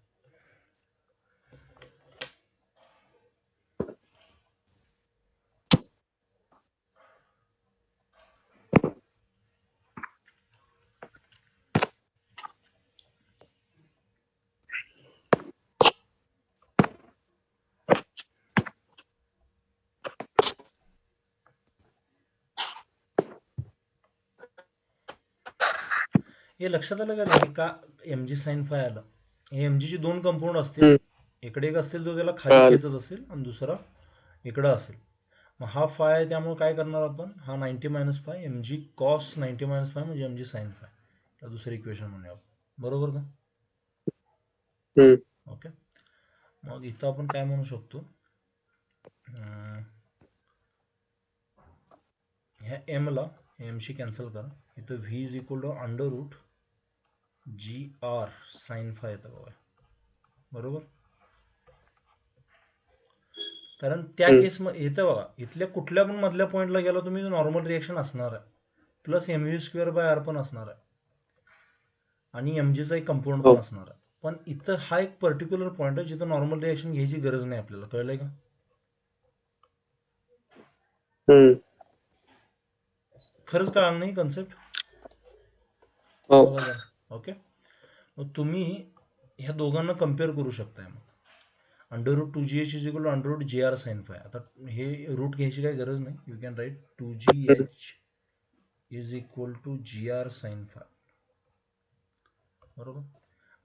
S1: हे लक्षात आलं का नाही का mg sin फाय आलं? हे mg ची दोन कंपाऊंड असतील, इकडे एक असतील तो त्याला खाली खेचत असेल आणि दुसरा इकडं असेल. मग हा फाय आहे त्यामुळे काय करणार आपण, हा 90 - फाय mg cos 90 - फाय म्हणजे mg sin फाय, तर दुसरं इक्वेशन म्हणूया आपण, बरोबर का? ओके, मग इथं आपण काय म्हणू शकतो, ह्या m ला mशी कॅन्सल करा, इथं v is equal to √gr sin phi येतं बघा, बरोबर? कारण त्या केसमध्ये येतं बघा, इथल्या कुठल्या पण मधल्या पॉईंटला गेला तुम्ही नॉर्मल रिएक्शन असणार आहे, प्लस mv²/r पण असणार आहे आणि mgचा एक कंपाऊंड पण असणार आहे. पण इथं हा एक पर्टिक्युलर पॉईंट आहे जिथं नॉर्मल रिएक्शन घ्यायची गरज नाही आपल्याला, कळलंय का?
S2: हम्म.
S1: खरंच कळालं नाही कन्सेप्ट?
S2: हो.
S1: बघा जरा. ओके, मग तुम्ही ह्या दोघांना कम्पेअर करू शकताय. मग √2gh is equal to √gr sin phi. आता हे रूट घ्यायची काही गरज नाही. You can write 2gh is equal to gr sin phi. बरोबर.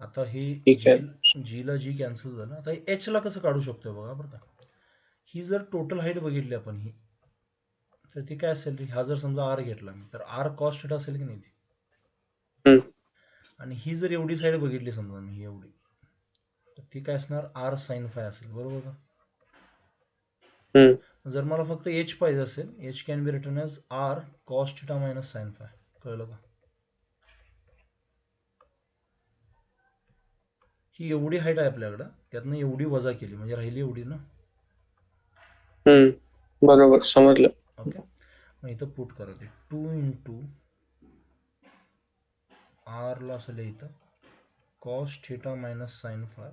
S1: आता हे
S2: ठीक आहे.
S1: जी ला जी कॅन्सल झालं. आता एच ला कसं काढू शकतो बघा बरं का. ही जर टोटल हाईट बघितली आपण ही, तर ती काय असेल रे, हा जर समजा आर घेतला मी, तर आर कॉस थिटा असेल की नाही ती.
S2: हम्म.
S1: आणि ही जर एवढी साईड बघितली समजा मी, ही एवढी, तर ती काय असणार, आर साइन फाय असेल. बरोबर का.
S2: हम्म.
S1: जर मला फक्त एच पाहिजे असेल, H can be return as R cos theta minus sine phi. कळलं का. ही एवढी हाईट आहे आपल्याकडं, त्यातनं एवढी वजा केली म्हणजे राहिली एवढी ना.
S2: हम्म. बरोबर, समजलं.
S1: ओके, मग इथं पुट करा ते 2 इंटू आर ला असं लिहितं cos theta minus sine phi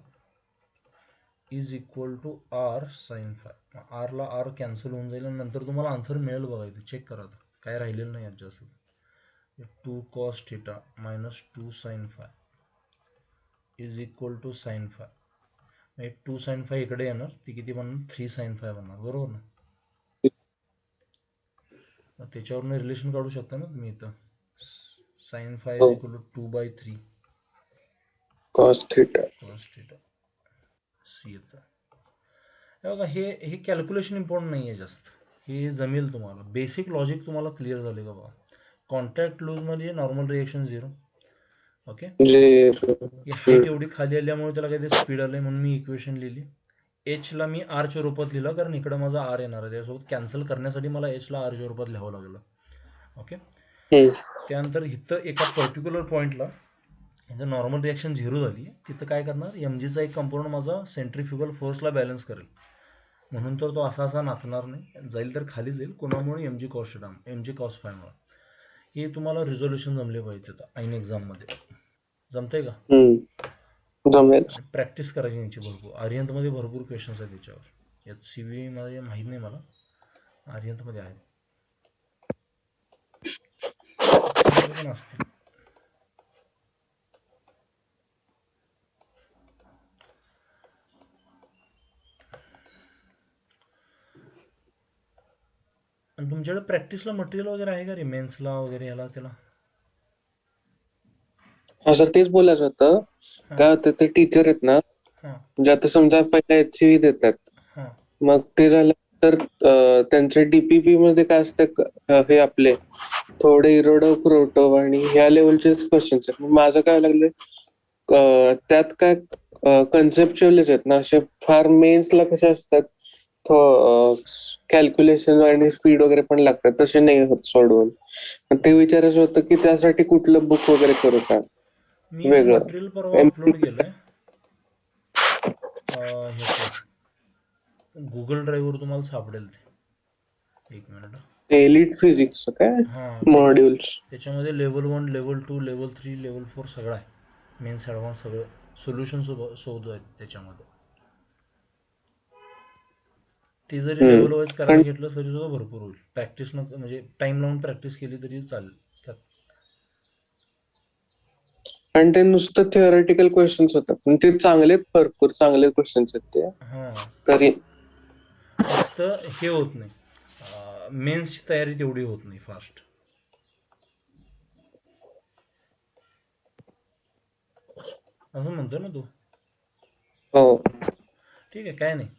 S1: is equal to R sine phi. R ला आर कॅन्सल होऊन जाईल आणि नंतर तुम्हाला आन्सर मिळेल बघा. इथे चेक करा, काय राहिलेलं नाही यात जास्त. 2 cos theta minus 2 sine phi is equal to sine phi. 2 sine phi इकडे येणार, ती किती बनणार, 3 साइन फाय बनणार. बरोबर ना. त्याच्यावरून रिलेशन काढू शकता ना तुम्ही. इथं sine phi is equal to 2/3
S2: cos theta.
S1: सी येतं. बघा, हे कॅल्क्युलेशन इम्पॉर्टंट नाही आहे जास्त, हे जमेल तुम्हाला. बेसिक लॉजिक तुम्हाला क्लिअर झाले का बघा. कॉन्टॅक्ट लूज मध्ये नॉर्मल रिएक्शन 0. ओके, ही हाईट एवढी खाली आल्यामुळे त्याला काहीतरी स्पीड आलंय म्हणून मी इक्वेशन लिहिली. एच ला मी आरच्या रूपात लिहिलं, कारण इकडे माझा आर येणार आहे, त्यासोबत कॅन्सल करण्यासाठी मला एच ला आरच्या रूपात लिहावं लागलं. ओके, त्यानंतर इथं एका पर्टिक्युलर पॉईंटला नॉर्मल रिॲक्शन 0 झाली, तिथं काय करणार, एमजीचा एक कंपोनंट माझा सेंट्रीफ्युगल फोर्सला बॅलन्स करेल, म्हणून तर तो असा असा नाचणार नाही, जाईल तर खाली जाईल. कोणामुळे, MG cos theta, MG cos फायमुळे. हे तुम्हाला रिझोल्युशन जमले पाहिजे आता ऐन एक्झाममध्ये. जमतंय का.
S2: जमेल.
S1: प्रॅक्टिस करायची यांची भरपूर. आर्यंतमध्ये भरपूर क्वेश्चन्स आहेत त्याच्यावर. यात सीव्ही मध्ये माहीत नाही मला, आर्यंतमध्ये आहेत पण असतील. आणि तुमच्याकडे प्रॅक्टिसला मटेरियल वगैरे आहे का रे, मेन्सला वगैरे, याला त्याला.
S2: हा सर, तेच बोलायचं होतं. काय होतं, ते टीचर आहेत ना, म्हणजे आता समजा पहिला HCV देतात, मग ते झालं तर त्यांच्या डीपीपी मध्ये काय असतं, हे आपले थोडे इरोडो क्रोटो आणि ह्या लेवलचेच क्वेश्चन्स आहेत. माझं काय लागलं, त्यात काय कन्सेप्च्युअलच आहेत ना, असे फार मेन्सला कसे असतात, कॅल्क्युलेशन आणि स्पीड वगैरे पण लागतात, तसे नाही होत सोडवून. ते विचारायचं होतं की त्यासाठी कुठलं बुक वगैरे करू का
S1: मी
S2: वेगळं.
S1: मटेरियल परवा अपलोड केलंय ह्याचं, गुगल ड्राईव्हवर तुम्हाला सापडेल ते. एक मिनिट.
S2: एलिट फिजिक्स काय मॉड्यूल्स,
S1: त्याच्यामध्ये लेवल 1, लेवल 2, लेवल 3, लेवल 4 सगळं आहे. मेन्स ॲडव्हान्स सगळं सोल्युशन शोधू आहेत त्याच्यामध्ये. ते जरी लेवल वाईज करायला घेतलं तरी सुद्धा भरपूर होईल. प्रॅक्टिस म्हणजे टाइम लावून प्रॅक्टिस केली तरी चालेल त्यात.
S2: आणि ते नुसतं थिअरेटिकल क्वेश्चन्स होतात, पण ते चांगलेच, भरपूर चांगले क्वेश्चन्स आहेत ते. तरी
S1: फक्त हे होत नाही, मेन्सची तयारी तेवढी होत नाही फास्ट. असं म्हणतो ना तू.
S2: हो,
S1: ठीक आहे, काय नाही.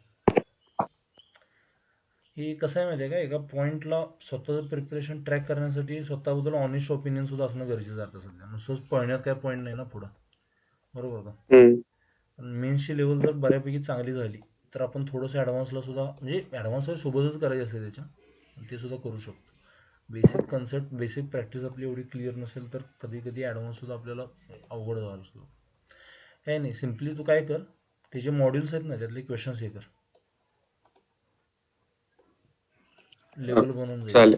S1: हे कसं आहे माहिती आहे का, एका पॉईंटला स्वतःचं प्रिपरेशन ट्रॅक करण्यासाठी स्वतःबद्दल ऑनेस्ट ओपिनियन सुद्धा असणं गरजेचं आहे सध्या. नुसतंच पळण्यात काय पॉईंट नाही ना पुढं. बरोबर का. पण मेन्सची लेवल जर बऱ्यापैकी चांगली झाली तर आपण थोडंसं ॲडव्हान्सला सुद्धा, म्हणजे ॲडव्हान्सवर सोबतच करायचे असते त्याच्या, ते सुद्धा करू शकतो. बेसिक कन्सेप्ट, बेसिक प्रॅक्टिस आपली एवढी क्लिअर नसेल तर कधी कधी ॲडव्हान्स सुद्धा आपल्याला अवघड जायला सुद्धा. काय नाही, सिम्पली तू काय कर, ते जे मॉड्यूल्स आहेत ना त्यातले क्वेश्चन्स हे कर, लेवल बनवून जाईल.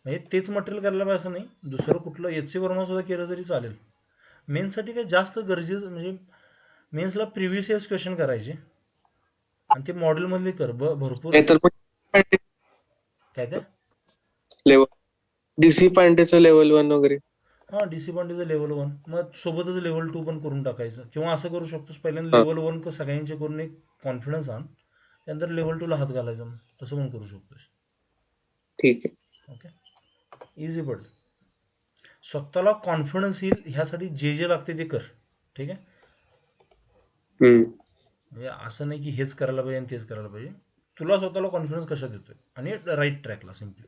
S1: म्हणजे तेच मटेरियल करायला पाहिजे असं नाही, दुसरं कुठलं HC वर्मा सुद्धा केलं तरी चालेल. मेन्ससाठी काय जास्त गरजेचं, म्हणजे मेन्सला प्रिव्हियस इयर्स क्वेश्चन करायचे आणि ते मॉडेल मधले कर भरपूर. काय ते
S2: लेवल डीसी पांडेचं लेवल 1 वगैरे.
S1: हा, डीसी पांडेचं लेवल 1, मग सोबतच लेवल 2 पण करून टाकायचं, किंवा असं करू शकतोस पहिल्यांदा
S2: हा
S1: लेवल 1 सगळ्यांचे करून एक कॉन्फिडन्स आण, त्यानंतर लेवल 2 ला हात घालायचा, मग तसं पण करू शकतोस.
S2: ठीक आहे.
S1: ओके, इझी पडलं. स्वतःला कॉन्फिडन्स येईल ह्यासाठी जे जे लागते ते कर. ठीक आहे, म्हणजे असं नाही की हेच करायला पाहिजे आणि तेच करायला पाहिजे. तुला स्वतःला कॉन्फिडन्स कशात येतोय आणि राईट ट्रॅकला सिम्पली.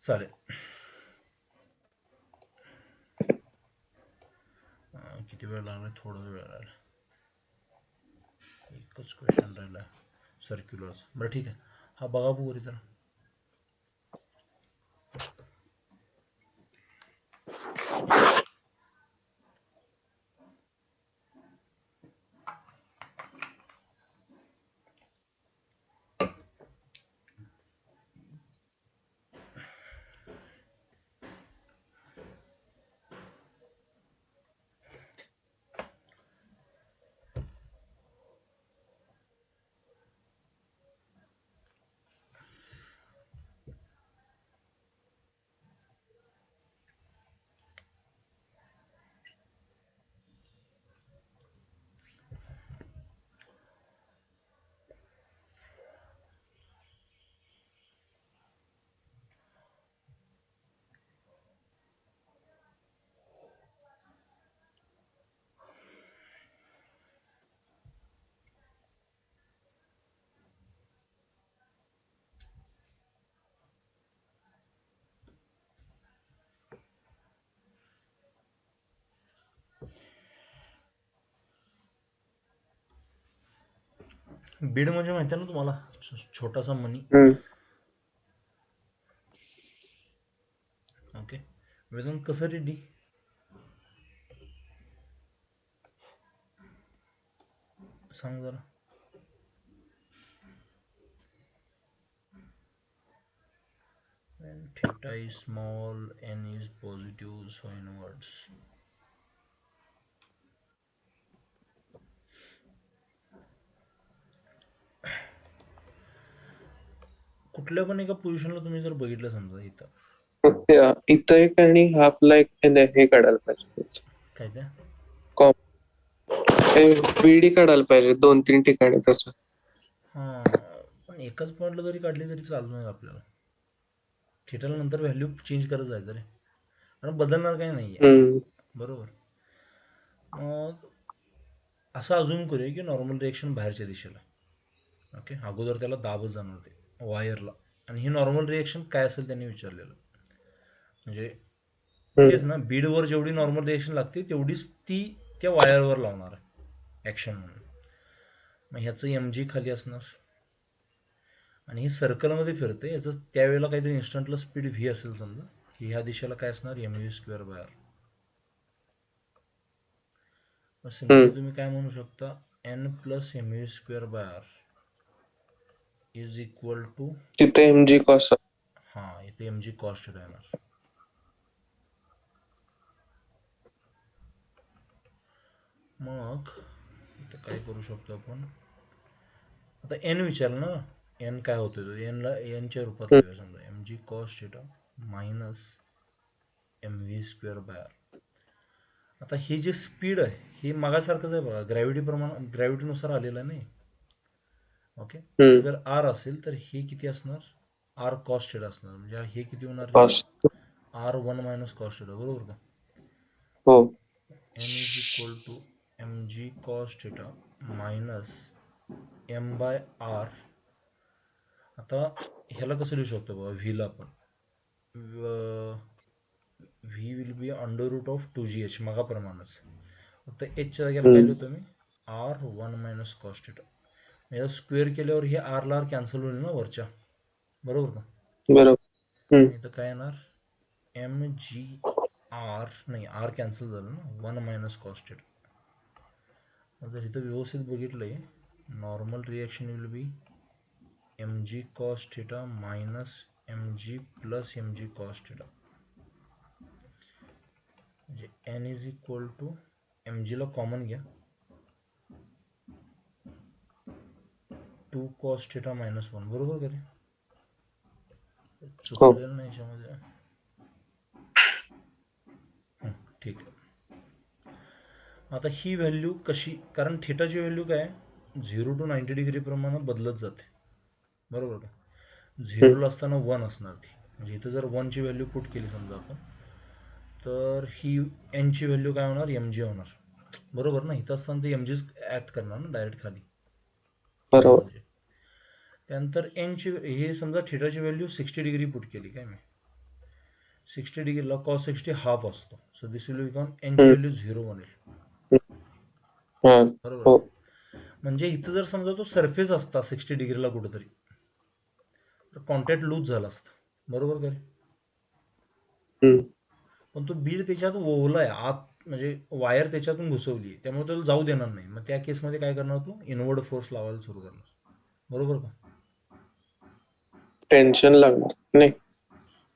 S1: चालेल. किती वेळ लागला? थोडा वेळ राहिला, एकच क्वेश्चन राहिला सर्क्युलर्स. बरं ठीक आहे, हा बघा बघू जरा. बीड म्हणजे माहिती आहे ना तुम्हाला, छोटासा मनी. ओके, वेदांत कसं रेडी? सांग जरा. When theta is small, n is positive, so inwards. कुठल्या पण एका पोझिशनला तुम्ही जर बघितलं समजा इथं,
S2: इथं एक आणि हाफला एक हे काढायला पाहिजे.
S1: काय त्या
S2: बीडी काढायला पाहिजे 2-3 ठिकाणी तसं.
S1: हा, पण एकाच पॉईंटला जरी काढली तरी चालणार आपल्याला. थिटाला नंतर व्हॅल्यू चेंज करत जायचं रे, कारण बदलणार काही नाहीये. बरोबर. मग असं अजून करूया की नॉर्मल रिएक्शन बाहेरच्या दिशेला. ओके, अगोदर त्याला दाबच जाणवते वायरला, आणि हे नॉर्मल रिएक्शन काय असेल त्यांनी विचारलेलं. म्हणजे तेच ना, बीडवर जेवढी नॉर्मल रिएक्शन लागते तेवढीच ती त्या वायरवर लावणार आहे ॲक्शन म्हणून. मग ह्याचं एम जी खाली असणार, आणि हे सर्कलमध्ये फिरते, याचं त्यावेळेला काहीतरी इन्स्टंटला स्पीड व्ही असेल समजा, की ह्या दिशेला काय असणार, M V square by R. मग सिम्पली तुम्ही काय म्हणू शकता, N plus M V square by R is equal to,
S2: तिथे एम जी कॉस.
S1: हा, इथे एम जी कॉस्ट येणार. मग इथं काय करू शकतो आपण, आता एन विचारलं ना, एन काय होतोय, तो एनला एनच्या रूपात लिहूया समजा, M G cos theta minus M V square by R. आता ही जी स्पीड आहे ही मागासारखंच आहे बघा, ग्रॅव्हिटीनुसार आलेलं आहे नाही. ओके, हे जर आर असेल तर हे किती असणार, आर कॉस थिटा असणार, म्हणजे हे किती होणार, आर 1 मायनस कॉस थिटा, बरोबर का.
S2: हो,
S1: N is equal to M G cos theta minus M by R. आता ह्याला कसं लिहू शकतो बाबा, व्हीला आपण V will be under root of 2gh मगाप्रमाणेच, फक्त एचच्या जागेला काय लिहितो मी, आर 1 मायनस कॉस थिटा. याचा स्क्वेअर केल्यावर हे आरला आर कॅन्सल होईल ना वरच्या, बरोबर का.
S2: बरोबर.
S1: इथं काय येणार, एम जी आर, नाही आर कॅन्सल झालं ना, 1 मायनस कॉस थिटा. जर इथं व्यवस्थित बघितलंय, normal reaction will be M G cos theta minus M G plus M G cos theta, म्हणजे N is equal to, M जीला कॉमन घ्या, 2 कॉस थिटा मायनस 1, बरोबर का रे. चुकलेलं नाही याच्यामध्ये. ठीक आहे. आता ही व्हॅल्यू कशी, कारण थिटाची व्हॅल्यू काय 0 to 90 डिग्री प्रमाणे बदलत जाते, बरोबर का. 0ला असताना 1 असणार ती, म्हणजे इथं जर 1 ची व्हॅल्यू पुट केली समजा आपण, तर ही n ची व्हॅल्यू काय होणार, mg होणार, बरोबर ना. इथं असताना ते mg ऍक्ट करणार ना डायरेक्ट खाली.
S2: बरोबर.
S1: त्यानंतर n ची, हे समजा थिटाची व्हॅल्यू 60 डिग्री पुट केली काय मी, 60 डिग्रीला cos 60 हाफ असतो, so this will become n ची व्हॅल्यू 0 बनेल, बरोबर. म्हणजे इथं जर समजा तो सरफेस असता 60 डिग्रीला कुठेतरी, तर कॉन्टॅक्ट लूज झाला असता, बरोबर काय. पण तो बीड त्याच्यात ओवलाय आत, म्हणजे वायर त्याच्यातून घुसवली, त्यामुळे त्याला जाऊ देणार नाही. मग त्या केसमध्ये काय करणार, तू इनवर्ड फोर्स लावायला सुरू करणार, बरोबर का.
S2: टेन्शन लागणार नाही,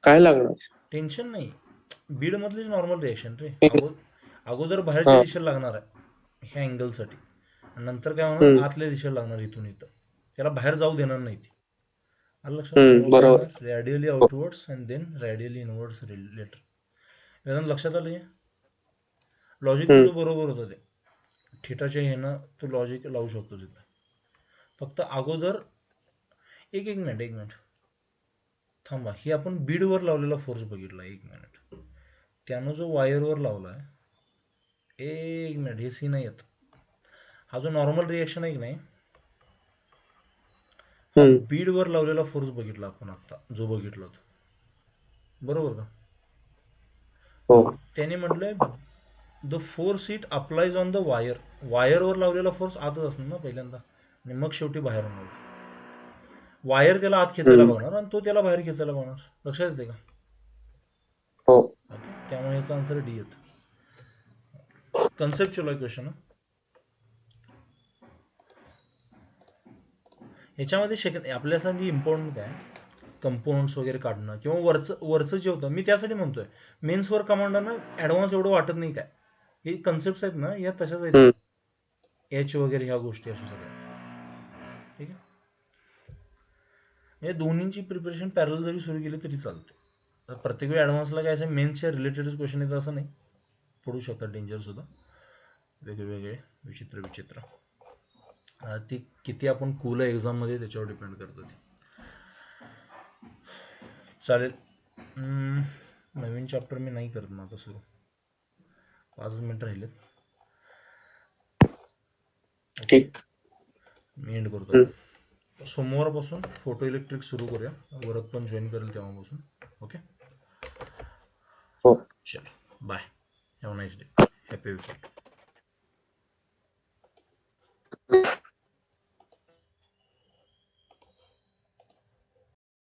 S2: काय लागणार,
S1: टेन्शन नाही, बीड मधली नॉर्मल रिएक्शन रे. अगोदर बाहेरच्या दिशेला लागणार आहे ह्या अँगलसाठी, नंतर काय होणार, आतल्या दिशेला लागणार इथून इथं, त्याला बाहेर जाऊ देणार नाही ती. आलं लक्षात. Radially outwards and then radially inwards later. लक्षात आलं. लॉजिक तुझं बरोबर होतं, ते थिटाच्या ह्यानं तू लॉजिक लावू शकतो तिथं. फक्त अगोदर एक मिनिट थांबा, ही आपण बीडवर लावलेला फोर्स बघितला, एक मिनिट. त्यानं जो वायरवर लावलाय, एक मिनिट, हे सी नाही येत. हा जो नॉर्मल रिएक्शन आहे की नाही, हा बीडवर लावलेला फोर्स बघितला आपण आता, जो बघितला तो, बरोबर का. त्याने म्हटलंय the force it applies on the wire. वायरवर लावलेला फोर्स आतच असणार ना पहिल्यांदा, आणि मग शेवटी बाहेर होणार. वायर त्याला आत खेचायला बघणार आणि तो त्याला बाहेर खेचायला बघणार. लक्षात येते का. त्यामुळे याचा आन्सर डी येत. कन्सेप्च्युअल आहे क्वेश्चन. याच्यामध्ये आपल्यासाठी इम्पॉर्टंट काय, कंपाऊंड्स वगैरे काढणं, किंवा वरचं जे होतं, मी त्यासाठी म्हणतोय मेन्सवर कमांडरना ऍडव्हान्स एवढं वाटत नाही काय. हे कन्सेप्ट आहेत ना, या तशाच आहेत, एच वगैरे ह्या गोष्टी अशा सगळ्या. ठीक आहे, म्हणजे दोन्हींची प्रिपरेशन पॅरल जरी सुरू केली तरी चालते. प्रत्येक वेळी ॲडव्हान्सला काय असं मेन्सच्या रिलेटेडच क्वेश्चन येतं असं नाही, पडू शकतात डेंजर सुद्धा, वेगवेगळे विचित्र. ती किती आपण कूल आहे एक्झाममध्ये त्याच्यावर डिपेंड करतं ते. चालेल. नवीन चॅप्टर मी नाही करत ना आता सुरू, 5 मिनिट राहिलेत. ठीक, मी एंड करतो. सोमवारपासून फोटो इलेक्ट्रिक सुरू करूया, वरत पण जॉईन करेल तेव्हापासून. ओके, चलो bye, have a nice day, happy weekend.